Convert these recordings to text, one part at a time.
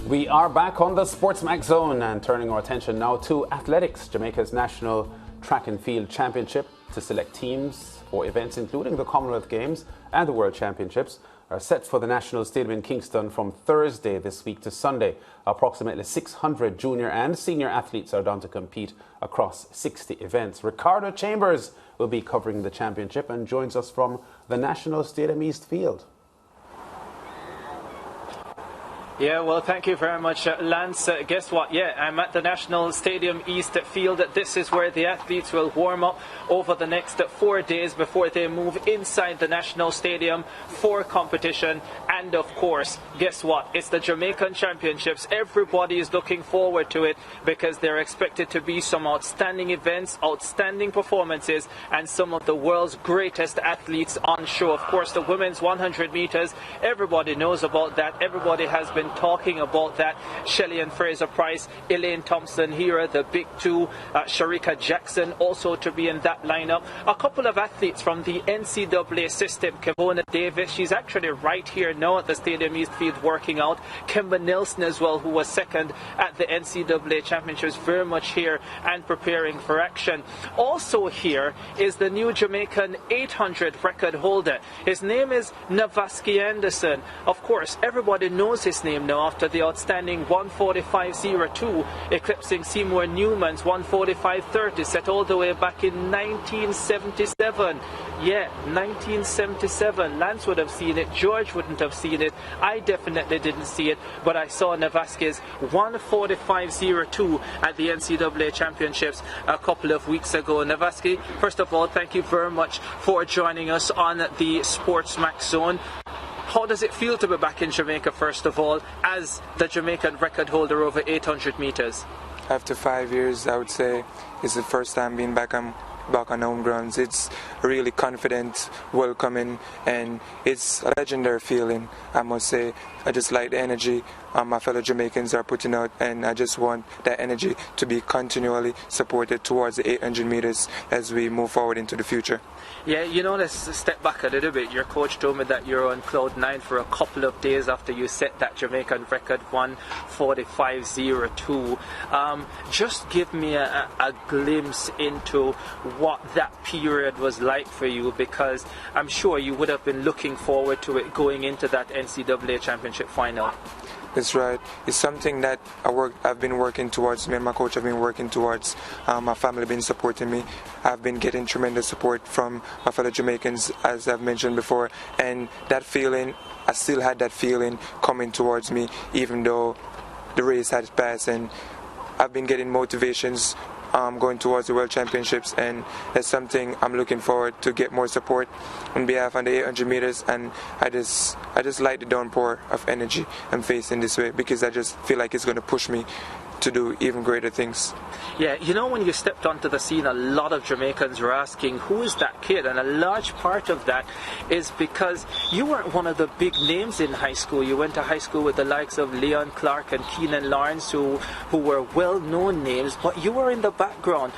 We are back on the SportsMax Zone and turning our attention now to athletics. Jamaica's National Track and Field Championship to select teams for events including the Commonwealth Games and the World Championships are set for the National Stadium in Kingston from Thursday this week to Sunday. Approximately 600 junior and senior athletes are down to compete across 60 events. Ricardo Chambers will be covering the championship and joins us from the National Stadium East Field. Yeah, well, thank you very much, Lance. Guess what? Yeah, I'm at the National Stadium East Field. This is where the athletes will warm up over the next 4 days before they move inside the National Stadium for competition. And of course, guess what? It's the Jamaican Championships. Everybody is looking forward to it because they're expected to be some outstanding events, outstanding performances, and some of the world's greatest athletes on show. Of course, the women's 100 meters, everybody knows about that. Everybody has been talking about that. Shelley and Fraser Price, Elaine Thompson here, the big two, Sharika Jackson also to be in that lineup. A couple of athletes from the NCAA system, Kevona Davis, she's actually right here now at the Stadium East Field working out. Kemba Nelson as well, who was second at the NCAA Championships, very much here and preparing for action. Also here is the new Jamaican 800 record holder. His name is Navaski Anderson. Of course, everybody knows his name now after the outstanding 1:45.02, eclipsing Seymour Newman's 1:45.30 set all the way back in 1977. Yeah, 1977. Lance would have seen it. George wouldn't have seen it. I definitely didn't see it, but I saw Navaski's 1:45.02 at the NCAA Championships a couple of weeks ago. Navaski, first of all, thank you very much for joining us on the SportsMax Zone. How does it feel to be back in Jamaica, first of all, as the Jamaican record holder over 800 meters? After 5 years, I would say it's the first time being back on home grounds. It's really confident, welcoming, and it's a legendary feeling, I must say. I just like the energy my fellow Jamaicans are putting out, and I just want that energy to be continually supported towards the 800 meters as we move forward into the future. Yeah, you know, let's step back a little bit. Your coach told me that you're on cloud 9 for a couple of days after you set that Jamaican record 1:45.02. Just give me a glimpse into what that period was like for you, because I'm sure you would have been looking forward to it going into that NCAA Championship final. That's right. It's something that I've been working towards. Me and my coach have been working towards. My family have been supporting me. I've been getting tremendous support from my fellow Jamaicans, as I've mentioned before. And that feeling, I still had that feeling coming towards me, even though the race had passed. And I've been getting motivations going towards the World Championships, and that's something I'm looking forward to get more support on behalf of the 800 meters. And I just like the downpour of energy I'm facing this way, because I just feel like it's going to push me to do even greater things. Yeah, you know, when you stepped onto the scene, a lot of Jamaicans were asking, who is that kid? And a large part of that is because you weren't one of the big names in high school. You went to high school with the likes of Leon Clark and Keenan Lawrence, who were well-known names, but you were in the background.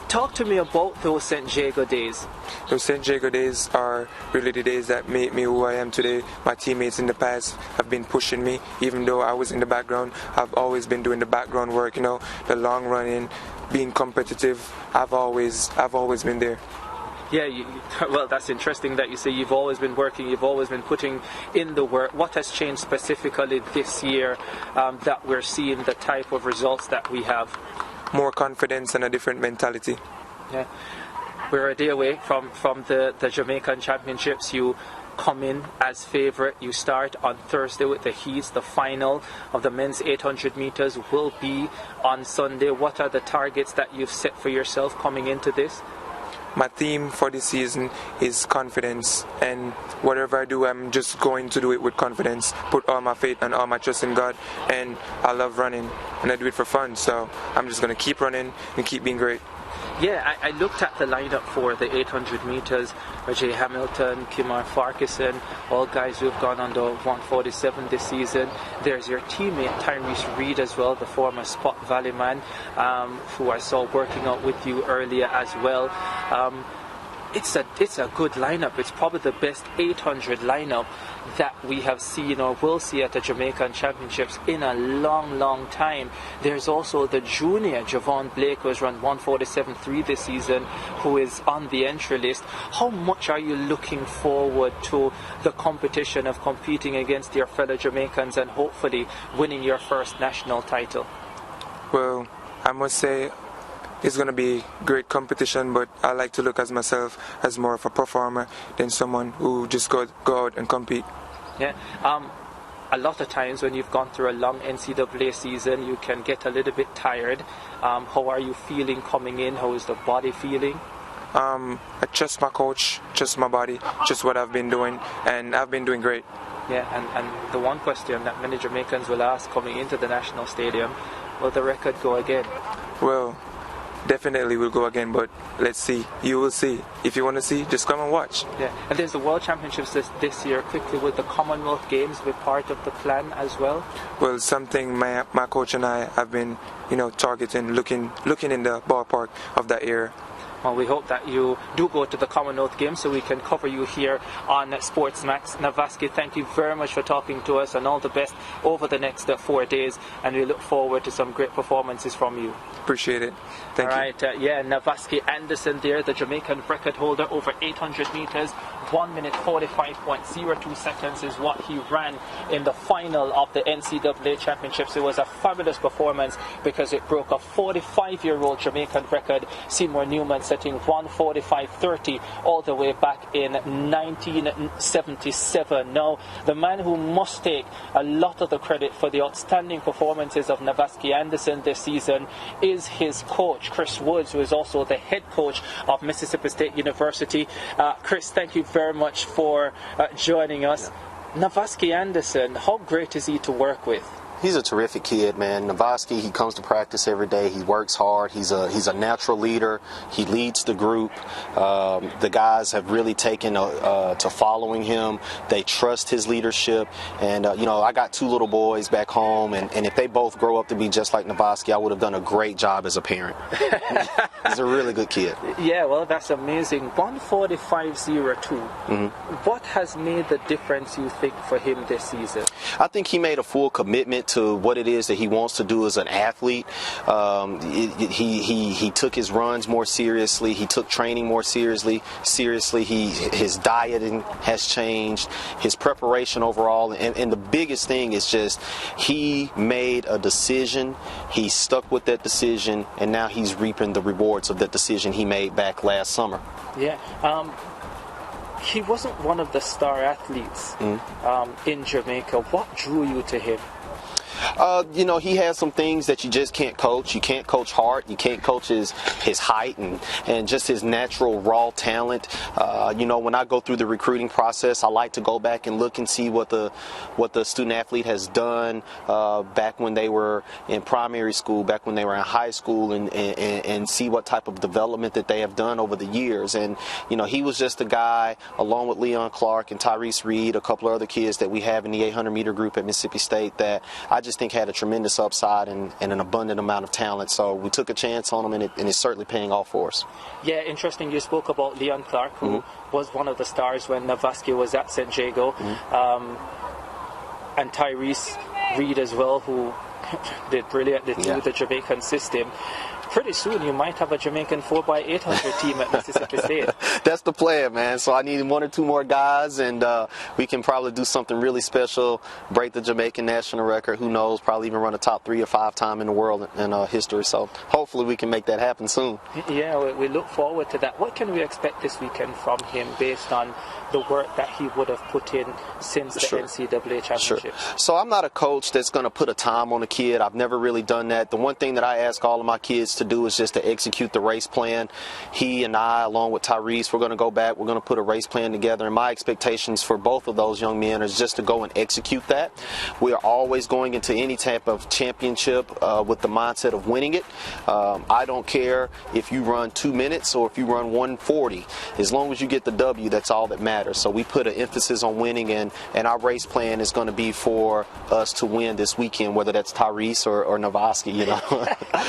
Talk to me about those St. Jago days. Those St. Jago days are really the days that made me who I am today. My teammates in the past have been pushing me, even though I was in the background. I've always been doing the background work, you know, the long running, being competitive. I've always been there. Yeah, well, that's interesting that you say you've always been working, you've always been putting in the work. What has changed specifically this year that we're seeing the type of results that we have? More confidence and a different mentality. Yeah, we're a day away from the Jamaican Championships. You come in as favourite. You start on Thursday with the heats. The final of the men's 800 meters will be on Sunday. What are the targets that you've set for yourself coming into this? My theme for this season is confidence, and whatever I do, I'm just going to do it with confidence. Put all my faith and all my trust in God, and I love running, and I do it for fun, so I'm just going to keep running and keep being great. Yeah, I looked at the lineup for the 800 meters. Rajay Hamilton, Kimar Farquharson, all guys who have gone under 147 this season. There's your teammate Tyrese Reed as well, the former Spot Valley man, who I saw working out with you earlier as well. it's a good lineup. It's probably the best 800 lineup that we have seen or will see at the Jamaican Championships in a long time. There's also the junior Javon Blake, who has run 147.3 this season, who is on the entry list. How much are you looking forward to the competition of competing against your fellow Jamaicans and hopefully winning your first national title? Well, I must say it's going to be great competition, but I like to look at myself as more of a performer than someone who just go out and compete. Yeah. A lot of times when you've gone through a long NCAA season, you can get a little bit tired. How are you feeling coming in? How is the body feeling? I trust my coach, trust my body, just what I've been doing, and I've been doing great. Yeah, and the one question that many Jamaicans will ask coming into the National Stadium, will the record go again? Well, definitely will go again, but let's see. You will see. If you want to see, just come and watch. Yeah, and there's the World Championships this year. Quickly, will the Commonwealth Games be part of the plan as well? Well, something my coach and I have been, targeting, looking in the ballpark of that area. Well, we hope that you do go to the Commonwealth Games so we can cover you here on SportsMax. Navaski, thank you very much for talking to us, and all the best over the next 4 days, and we look forward to some great performances from you. Appreciate it. Thank you. All right, Navaski Anderson there, the Jamaican record holder over 800 meters. 1 minute 45.02 seconds is what he ran in the final of the NCAA Championships. It was a fabulous performance because it broke a 45-year-old Jamaican record, Seymour Newman setting 1:45.30 all the way back in 1977. Now, the man who must take a lot of the credit for the outstanding performances of Navaski Anderson this season is his coach, Chris Woods, who is also the head coach of Mississippi State University. Chris, thank you very much for joining us. Navaski Anderson, how great is he to work with? He's a terrific kid, man. Navaski, he comes to practice every day. He works hard. He's a natural leader. He leads the group. The guys have really taken to following him. They trust his leadership. And, I got 2 little boys back home, and if they both grow up to be just like Navaski, I would have done a great job as a parent. He's a really good kid. Yeah, well, that's amazing. 1:45.02. What has made the difference, you think, for him this season? I think he made a full commitment to what it is that he wants to do as an athlete. He took his runs more seriously. He took training more seriously. His dieting has changed. His preparation overall, and the biggest thing is just he made a decision. He stuck with that decision, and now he's reaping the rewards of that decision he made back last summer. Yeah. He wasn't one of the star athletes in Jamaica. What drew you to him? He has some things that you just can't coach. You can't coach heart. You can't coach his height and just his natural raw talent. When I go through the recruiting process, I like to go back and look and see what the student athlete has done back when they were in primary school, back when they were in high school, and see what type of development that they have done over the years. And he was just a guy, along with Leon Clark and Tyrese Reed, a couple of other kids that we have in the 800 meter group at Mississippi State, that I just think had a tremendous upside and an abundant amount of talent. So we took a chance on him, and it's certainly paying off for us. Yeah, interesting. You spoke about Leon Clark, who was one of the stars when Navaski was at St. Jago, and Tyrese Reed as well, who did brilliantly through the Jamaican system. Pretty soon you might have a Jamaican 4x800 team at Mississippi State. That's the plan, man. So I need 1 or 2 more guys, and we can probably do something really special, break the Jamaican national record. Who knows? Probably even run a top 3 or 5 time in the world in history. So hopefully we can make that happen soon. Yeah, we look forward to that. What can we expect this weekend from him based on the work that he would have put in since the NCAA championship? Sure. So I'm not a coach that's going to put a time on a kid. I've never really done that. The one thing that I ask all of my kids to do is just to execute the race plan. He and I, along with Tyrese, we're going to go back. We're going to put a race plan together. And my expectations for both of those young men is just to go and execute that. We are always going into any type of championship with the mindset of winning it. I don't care if you run 2 minutes or if you run 1:40. As long as you get the W, that's all that matters. So we put an emphasis on winning, and our race plan is going to be for us to win this weekend, whether that's Tyrese or Navaski,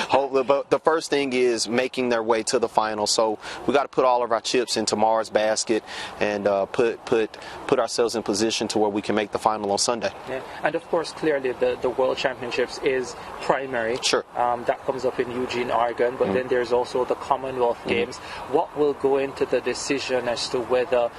Hopefully, but the first thing is making their way to the final. So we got to put all of our chips in tomorrow's basket and put ourselves in position to where we can make the final on Sunday. Yeah. And of course, clearly the World Championships is primary. Sure. That comes up in Eugene, Oregon, but then there's also the Commonwealth Games. What will go into the decision as to whether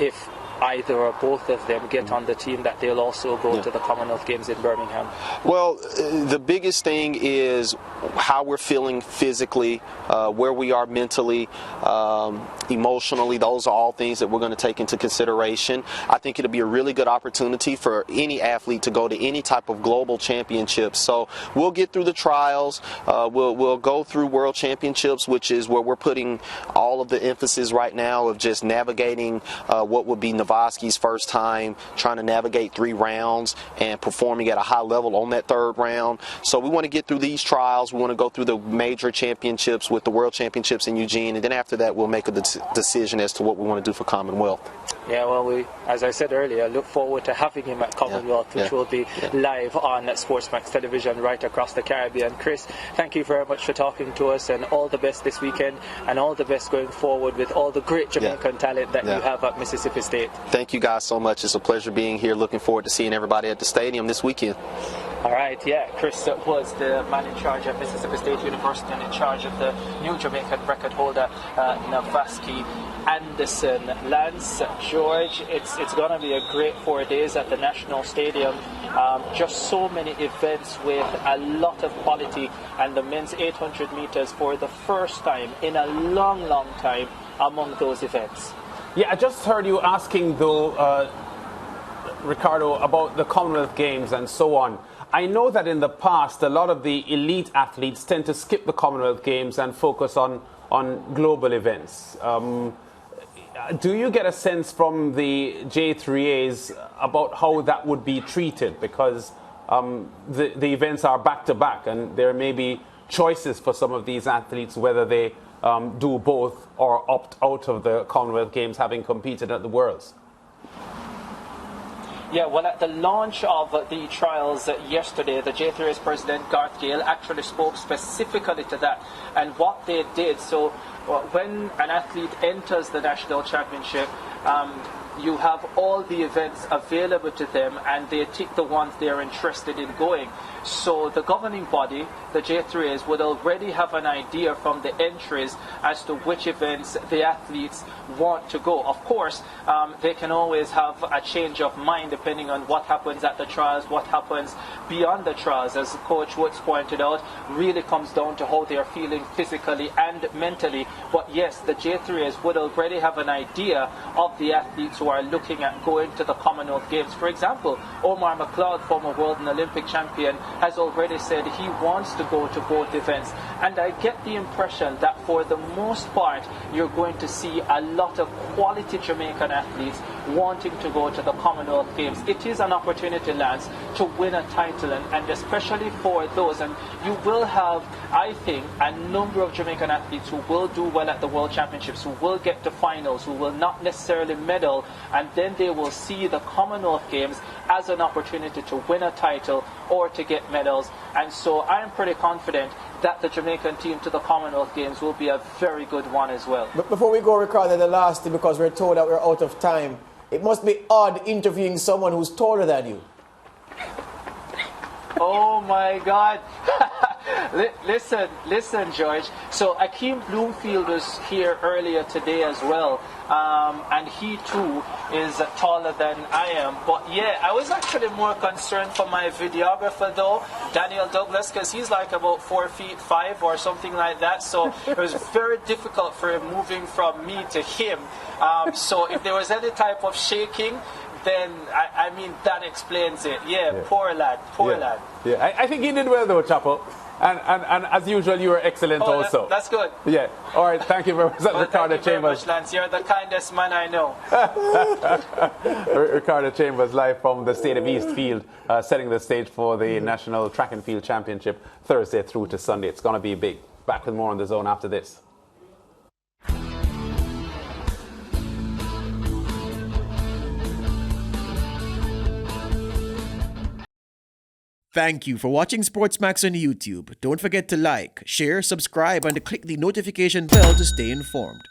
if either or both of them get on the team that they'll also go to the Commonwealth Games in Birmingham? Well, the biggest thing is how we're feeling physically, where we are mentally, emotionally. Those are all things that we're going to take into consideration. I think it'll be a really good opportunity for any athlete to go to any type of global championships. So we'll get through the trials. We'll go through World Championships, which is where we're putting all of the emphasis right now of just navigating what would be Navaski's first time, trying to navigate 3 rounds and performing at a high level on that 3rd round. So we want to get through these trials. We want to go through the major championships with the World Championships in Eugene, and then after that we'll make a decision as to what we want to do for Commonwealth. Yeah, well, we, as I said earlier, look forward to having him at Commonwealth, which will be live on SportsMax television right across the Caribbean. Chris, thank you very much for talking to us, and all the best this weekend, and all the best going forward with all the great Jamaican talent that you have at Mississippi State. Thank you guys so much. It's a pleasure being here. Looking forward to seeing everybody at the stadium this weekend. All right, Chris was the man in charge at Mississippi State University and in charge of the new Jamaican record holder, Navaski Anderson. Lance, George, it's going to be a great 4 days at the National Stadium. Just so many events with a lot of quality, and the men's 800 meters for the first time in a long, long time among those events. Yeah, I just heard you asking, though, Ricardo, about the Commonwealth Games and so on. I know that in the past, a lot of the elite athletes tend to skip the Commonwealth Games and focus on global events. Do you get a sense from the J3As about how that would be treated? Because the events are back-to-back, and there may be choices for some of these athletes whether they do both or opt out of the Commonwealth Games having competed at the Worlds. Yeah, well, at the launch of the trials yesterday, the J3's president, Garth Gale, actually spoke specifically to that and what they did. So when an athlete enters the national championship, you have all the events available to them, and they tick the ones they're interested in going. So the governing body, the J3As, would already have an idea from the entries as to which events the athletes want to go. Of course, they can always have a change of mind depending on what happens at the trials, what happens beyond the trials. As Coach Woods pointed out, really comes down to how they are feeling physically and mentally. But yes, the J3As would already have an idea of the athletes who are looking at going to the Commonwealth Games. For example, Omar McLeod, former world and Olympic champion, has already said he wants to go to both events. And I get the impression that for the most part, you're going to see a lot of quality Jamaican athletes wanting to go to the Commonwealth Games. It is an opportunity, Lance, to win a title, and especially for those. And you will have, I think, a number of Jamaican athletes who will do well at the World Championships, who will get to finals, who will not necessarily medal, and then they will see the Commonwealth Games as an opportunity to win a title or to get medals. And so I am pretty confident that the Jamaican team to the Commonwealth Games will be a very good one as well. But before we go, Ricardo, the last thing, because we're told that we're out of time, it must be odd interviewing someone who's taller than you. Oh my God. Listen, George. So Akeem Bloomfield was here earlier today as well. And he too is taller than I am. But yeah, I was actually more concerned for my videographer though, Daniel Douglas, because he's like about 4'5" or something like that. So it was very difficult for him moving from me to him. So if there was any type of shaking, then I mean that explains it. Yeah. Poor lad. Yeah, I think he did well though, Chapo. And as usual, you were excellent also. That's good. Yeah. All right. Thank you very much, Ricardo Chambers. Thank you very much, Lance. You're the kindest man I know. Ricardo Chambers live from the State of East Field, setting the stage for the National Track and Field Championship Thursday through to Sunday. It's going to be big. Back with more on The Zone after this. Thank you for watching SportsMax on YouTube. Don't forget to like, share, subscribe, and click the notification bell to stay informed.